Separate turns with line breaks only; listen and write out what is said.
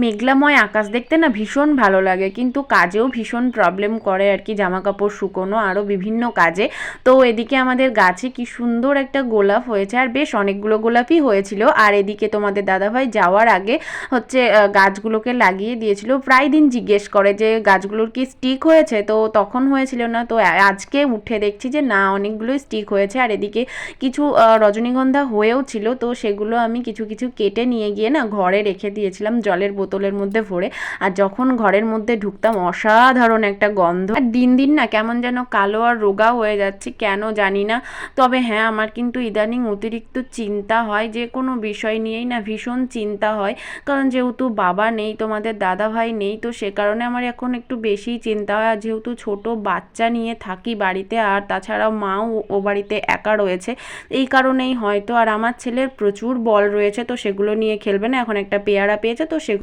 মেঘলাময় আকাশ দেখতে না ভীষণ ভালো লাগে, কিন্তু কাজেও ভীষণ প্রবলেম করে আর কি, জামা কাপড় শুকোনো আরও বিভিন্ন কাজে। তো এদিকে আমাদের গাছে কি সুন্দর একটা গোলাপ হয়েছে, আর বেশ অনেকগুলো গোলাপই হয়েছিল। আর এদিকে তোমাদের দাদাভাই যাওয়ার আগে হচ্ছে গাছগুলোকে লাগিয়ে দিয়েছিল। প্রায় দিন জিজ্ঞেস করে যে গাছগুলোর কি স্টিক হয়েছে, তো তখন হয়েছিল না, তো আজকে উঠে দেখছি যে না, অনেকগুলোই স্টিক হয়েছে। আর এদিকে কিছু রজনীগন্ধা হয়েও ছিল, তো সেগুলো আমি কিছু কিছু কেটে নিয়ে গিয়ে না ঘরে রেখে দিয়েছিলাম জলের বোতলের মধ্যে ভরে। আর যখন ঘরের মধ্যে ঢুকতাম অসাধারণ একটা গন্ধ। আর দিন দিন না কেমন যেন কালো আর রোগা হয়ে যাচ্ছে, কেন জানি না। তবে হ্যাঁ, আমার কিন্তু ইদানিং অতিরিক্ত চিন্তা হয়, যে কোনো বিষয় নিয়েই না ভীষণ চিন্তা হয়। কারণ যেহেতু বাবা নেই, তোমাদের দাদা ভাই নেই, তো সে কারণে আমার এখন একটু বেশিই চিন্তা হয়। আর যেহেতু ছোট বাচ্চা নিয়ে থাকি বাড়িতে, আর তাছাড়াও মাও ও বাড়িতে একা রয়েছে, এই কারণেই হয়তো। আর আমার ছেলের প্রচুর বল রয়েছে, তো সেগুলো নিয়ে খেলবে না, এখন একটা পেয়ারা পেয়েছে, তো সে